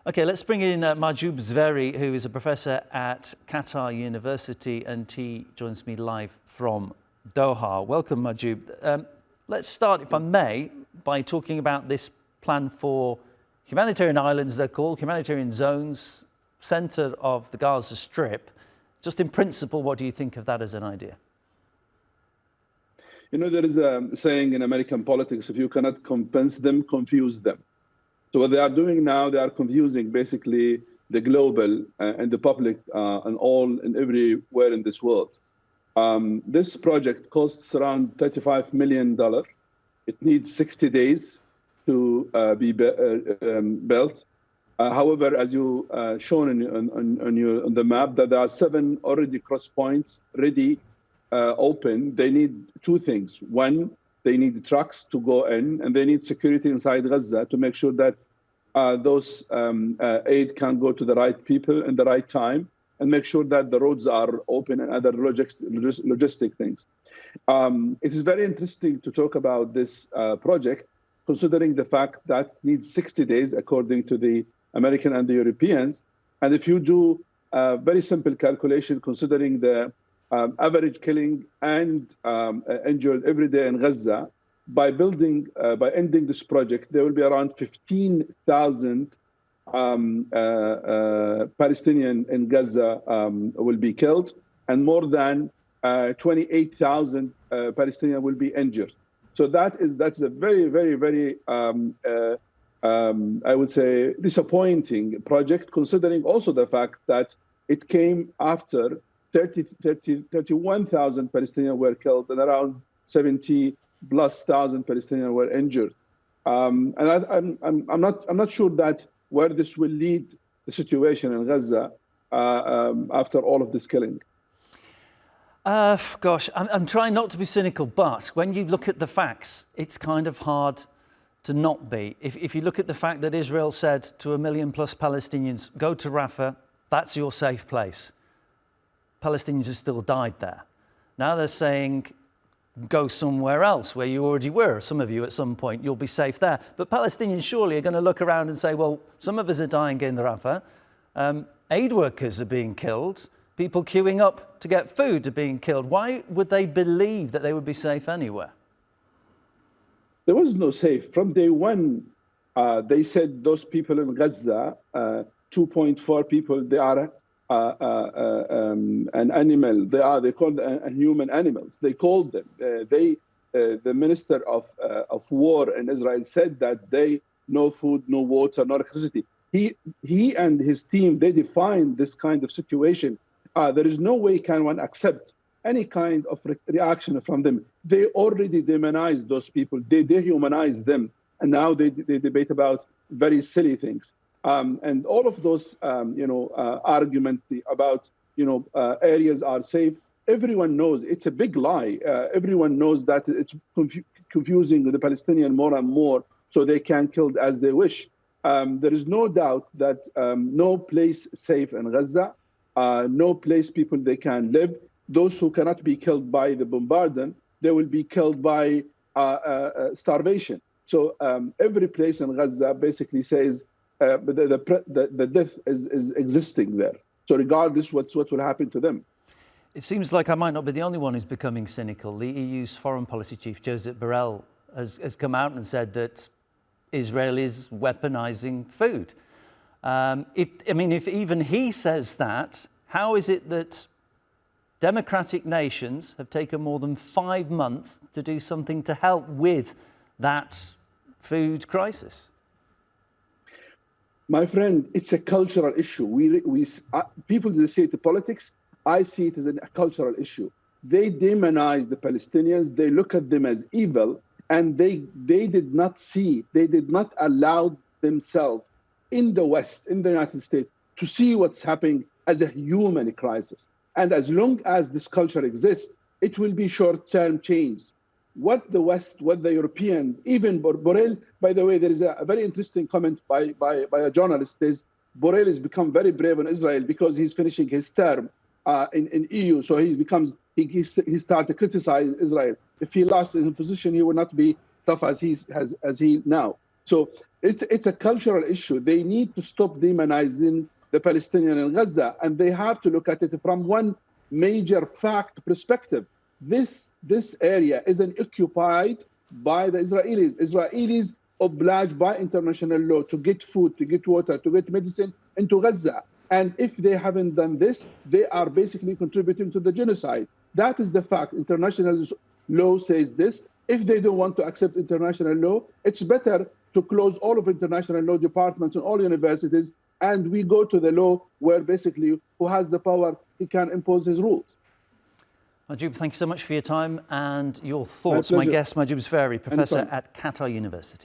Okay, let's bring in Mahjoob Zweiri, who is a professor at Qatar University, and he joins me live from Doha. Welcome, Mahjoob. Let's start, if I may, by talking about this plan for humanitarian islands, they're called, humanitarian zones, centre of the Gaza Strip. Just in principle, what do you think of that as an idea? You know, there is a saying in American politics, if you cannot convince them, confuse them. So what they are doing now, they are confusing basically the global and the public and all and everywhere in this world. This project costs around $35 million. It needs 60 days to be built. However, as you shown on the map, that there are 7 already cross points ready, open. They need 2 things. One, they need trucks to go in, and they need security inside Gaza to make sure that those aid can go to the right people in the right time, and make sure that the roads are open and other logistic things. It is very interesting to talk about this project, considering the fact that it needs 60 days, according to the American and the Europeans. And if you do a very simple calculation, considering the average killing and injured every day in Gaza, by ending this project, there will be around 15,000 Palestinians in Gaza will be killed, and more than 28,000 Palestinians will be injured. So that's a very, very, very I would say disappointing project, considering also the fact that it came after 31,000 Palestinians were killed and around 70+ thousand Palestinians were injured. And I'm not sure that where this will lead the situation in Gaza after all of this killing. Gosh, I'm trying not to be cynical, but when you look at the facts, it's kind of hard to not be. If you look at the fact that Israel said to 1 million+ Palestinians, go to Rafah, that's your safe place. Palestinians have still died there. Now they're saying, go somewhere else where you already were. Some of you at some point, you'll be safe there. But Palestinians surely are going to look around and say, well, some of us are dying in the Rafah. Aid workers are being killed. People queuing up to get food are being killed. Why would they believe that they would be safe anywhere? There was no safe. From day one, they said those people in Gaza, 2.4 people, they are an animal. They called human animals. They called them. The minister of war in Israel said that they no food, no water, no electricity. He and his team, they defined this kind of situation. There is no way can one accept any kind of reaction from them. They already demonized those people. They dehumanized them, and now they debate about very silly things. And all of those, argument about, areas are safe. Everyone knows it's a big lie. Everyone knows that it's confusing the Palestinians more and more, so they can kill as they wish. There is no doubt that no place safe in Gaza, no place people they can live. Those who cannot be killed by the bombardment, they will be killed by starvation. So every place in Gaza basically says the death is existing there. So regardless what will happen to them. It seems like I might not be the only one who's becoming cynical. The EU's foreign policy chief, Josep Borrell, has come out and said that Israel is weaponizing food. If even he says that, how is it that democratic nations have taken more than 5 months to do something to help with that food crisis? My friend, it's a cultural issue. People that say it politics, I see it as a cultural issue. They demonize the Palestinians. They look at them as evil, and they did not allow themselves in the West, in the United States, to see what's happening as a human crisis. And as long as this culture exists, it will be short-term change. What the West, what the European, even Borrell, by the way, there is a very interesting comment by a journalist, is Borrell has become very brave in Israel because he's finishing his term in EU. So he started to criticize Israel. If he lost his position, he would not be tough as he now. So it's a cultural issue. They need to stop demonizing the Palestinian in Gaza, and they have to look at it from one major fact perspective. This area isn't occupied by the Israelis. Israelis obliged by international law to get food, to get water, to get medicine into Gaza. And if they haven't done this, they are basically contributing to the genocide. That is the fact. International law says this. If they don't want to accept international law, it's better to close all of international law departments and all universities, and we go to the law where basically who has the power, he can impose his rules. Mahjoob, thank you so much for your time and your thoughts. My guest, Mahjoob Zweiri, professor at Qatar University.